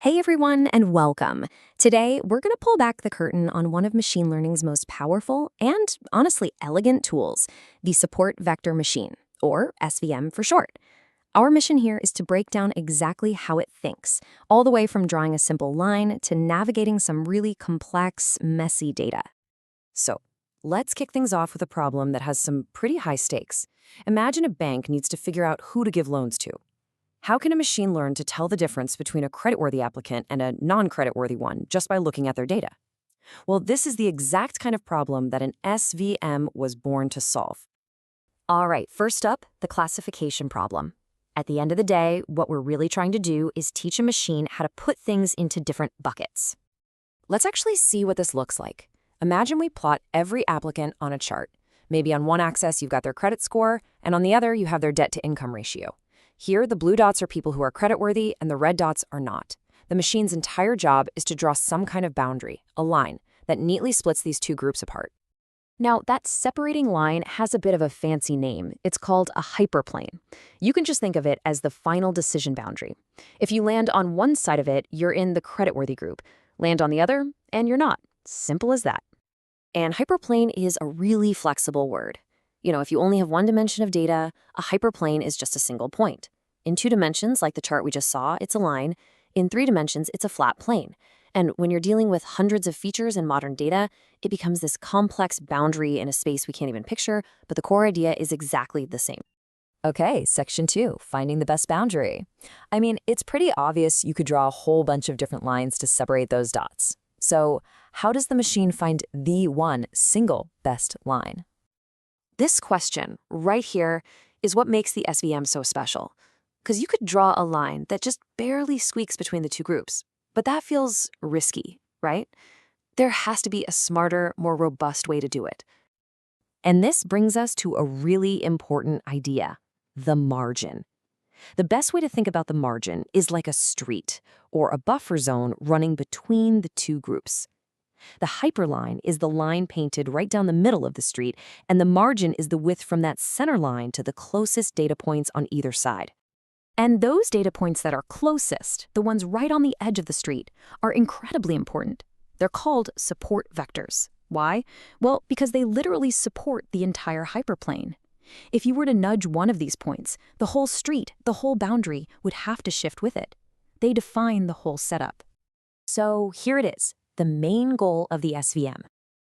Hey everyone, and welcome. Today, we're going to pull back the curtain on one of machine learning's most powerful and, honestly, elegant tools, the Support Vector Machine, or SVM for short. Our mission here is to break down exactly how it thinks, all the way from drawing a simple line to navigating some really complex, messy data. So, let's kick things off with a problem that has some pretty high stakes. Imagine a bank needs to figure out who to give loans to. How can a machine learn to tell the difference between a creditworthy applicant and a non-creditworthy one just by looking at their data? Well, this is the exact kind of problem that an SVM was born to solve. All right, first up, the classification problem. At the end of the day, what we're really trying to do is teach a machine how to put things into different buckets. Let's actually see what this looks like. Imagine we plot every applicant on a chart. Maybe on one axis you've got their credit score, and on the other you have their debt-to-income ratio. Here, the blue dots are people who are creditworthy, and the red dots are not. The machine's entire job is to draw some kind of boundary, a line, that neatly splits these two groups apart. Now, that separating line has a bit of a fancy name. It's called a hyperplane. You can just think of it as the final decision boundary. If you land on one side of it, you're in the creditworthy group. Land on the other, and you're not. Simple as that. And hyperplane is a really flexible word. If you only have one dimension of data, a hyperplane is just a single point. In 2 dimensions, like the chart we just saw, it's a line. In 3 dimensions, it's a flat plane. And when you're dealing with hundreds of features in modern data, it becomes this complex boundary in a space we can't even picture, but the core idea is exactly the same. Okay, section 2, finding the best boundary. I mean, it's pretty obvious you could draw a whole bunch of different lines to separate those dots. So, how does the machine find the one single best line? This question, right here, is what makes the SVM so special. Because you could draw a line that just barely squeaks between the two groups, but that feels risky, right? There has to be a smarter, more robust way to do it. And this brings us to a really important idea, the margin. The best way to think about the margin is like a street, or a buffer zone running between the two groups. The hyperline is the line painted right down the middle of the street, and the margin is the width from that center line to the closest data points on either side. And those data points that are closest, the ones right on the edge of the street, are incredibly important. They're called support vectors. Why? Well, because they literally support the entire hyperplane. If you were to nudge one of these points, the whole street, the whole boundary, would have to shift with it. They define the whole setup. So here it is. The main goal of the SVM.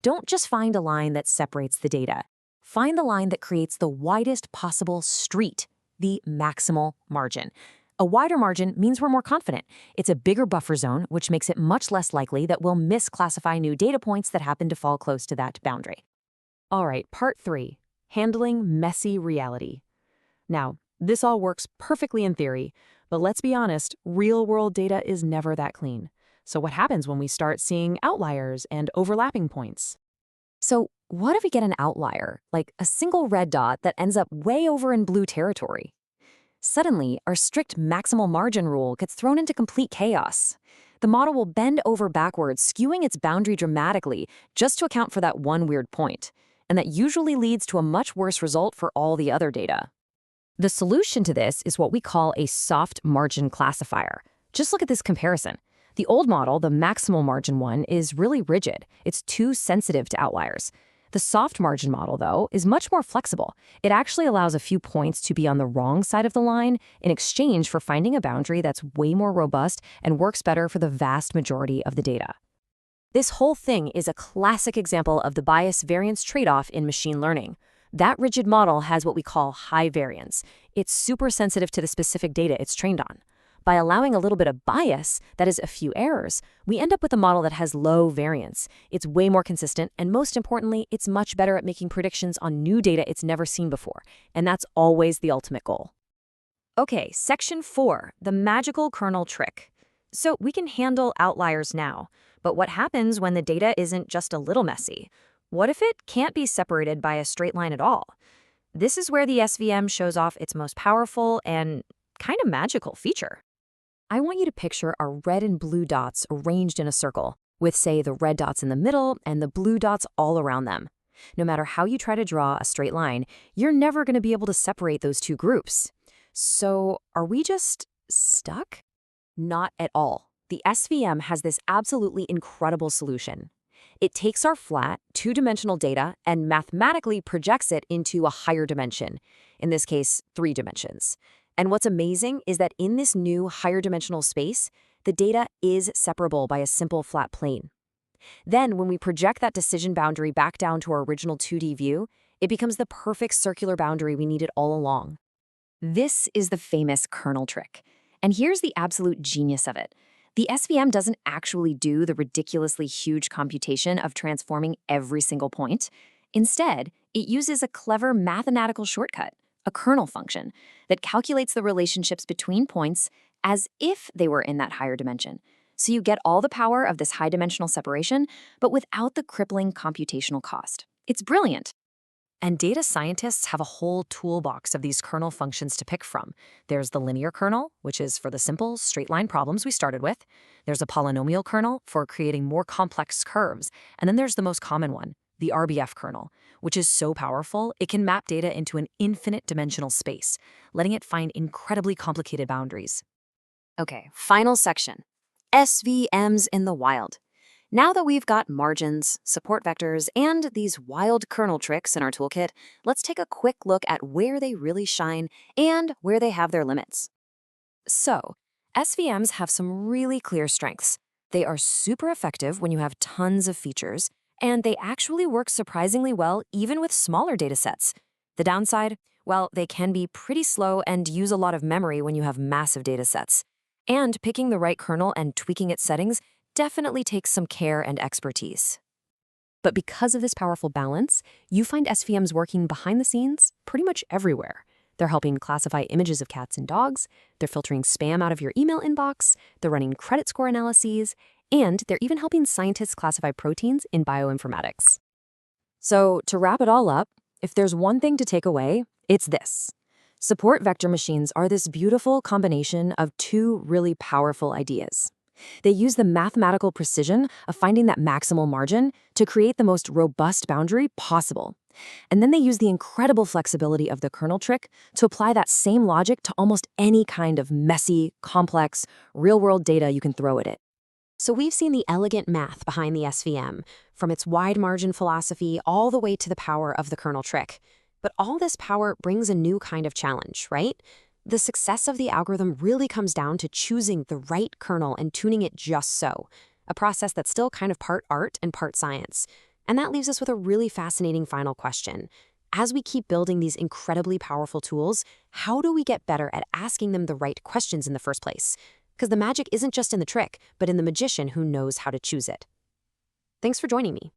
Don't just find a line that separates the data. Find the line that creates the widest possible street, the maximal margin. A wider margin means we're more confident. It's a bigger buffer zone, which makes it much less likely that we'll misclassify new data points that happen to fall close to that boundary. All right, part 3, handling messy reality. Now, this all works perfectly in theory, but let's be honest, real-world data is never that clean. So what happens when we start seeing outliers and overlapping points? So what if we get an outlier, like a single red dot that ends up way over in blue territory? Suddenly, our strict maximal margin rule gets thrown into complete chaos. The model will bend over backwards, skewing its boundary dramatically just to account for that one weird point. And that usually leads to a much worse result for all the other data. The solution to this is what we call a soft margin classifier. Just look at this comparison. The old model, the maximal margin one, is really rigid. It's too sensitive to outliers. The soft margin model, though, is much more flexible. It actually allows a few points to be on the wrong side of the line in exchange for finding a boundary that's way more robust and works better for the vast majority of the data. This whole thing is a classic example of the bias-variance trade-off in machine learning. That rigid model has what we call high variance. It's super sensitive to the specific data it's trained on. By allowing a little bit of bias, that is a few errors, we end up with a model that has low variance. It's way more consistent, and most importantly, it's much better at making predictions on new data it's never seen before. And that's always the ultimate goal. Okay, section 4, the magical kernel trick. So we can handle outliers now, but what happens when the data isn't just a little messy? What if it can't be separated by a straight line at all? This is where the SVM shows off its most powerful and kind of magical feature. I want you to picture our red and blue dots arranged in a circle, with, say, the red dots in the middle and the blue dots all around them. No matter how you try to draw a straight line, you're never going to be able to separate those two groups. So, are we just stuck? Not at all. The SVM has this absolutely incredible solution. It takes our flat, two-dimensional data and mathematically projects it into a higher dimension, in this case, 3 dimensions. And what's amazing is that in this new higher dimensional space, the data is separable by a simple flat plane. Then, when we project that decision boundary back down to our original 2D view, it becomes the perfect circular boundary we needed all along. This is the famous kernel trick. And here's the absolute genius of it. The SVM doesn't actually do the ridiculously huge computation of transforming every single point. Instead, it uses a clever mathematical shortcut, a kernel function, that calculates the relationships between points as if they were in that higher dimension. So you get all the power of this high-dimensional separation, but without the crippling computational cost. It's brilliant. And data scientists have a whole toolbox of these kernel functions to pick from. There's the linear kernel, which is for the simple, straight-line problems we started with. There's a polynomial kernel for creating more complex curves. And then there's the most common one, the RBF kernel, which is so powerful it can map data into an infinite dimensional space, letting it find incredibly complicated boundaries. Okay, final section. SVMs in the wild. Now that we've got margins, support vectors, and these wild kernel tricks in our toolkit, let's take a quick look at where they really shine and where they have their limits. So, SVMs have some really clear strengths. They are super effective when you have tons of features, and they actually work surprisingly well even with smaller datasets. The downside? Well, they can be pretty slow and use a lot of memory when you have massive datasets. And picking the right kernel and tweaking its settings definitely takes some care and expertise. But because of this powerful balance, you find SVMs working behind the scenes pretty much everywhere. They're helping classify images of cats and dogs, they're filtering spam out of your email inbox, they're running credit score analyses, and they're even helping scientists classify proteins in bioinformatics. So, to wrap it all up, if there's one thing to take away, it's this. Support vector machines are this beautiful combination of two really powerful ideas. They use the mathematical precision of finding that maximal margin to create the most robust boundary possible. And then they use the incredible flexibility of the kernel trick to apply that same logic to almost any kind of messy, complex, real-world data you can throw at it. So we've seen the elegant math behind the SVM, from its wide margin philosophy all the way to the power of the kernel trick. But all this power brings a new kind of challenge, right? The success of the algorithm really comes down to choosing the right kernel and tuning it just so, a process that's still kind of part art and part science. And that leaves us with a really fascinating final question. As we keep building these incredibly powerful tools, how do we get better at asking them the right questions in the first place? Because the magic isn't just in the trick, but in the magician who knows how to choose it. Thanks for joining me.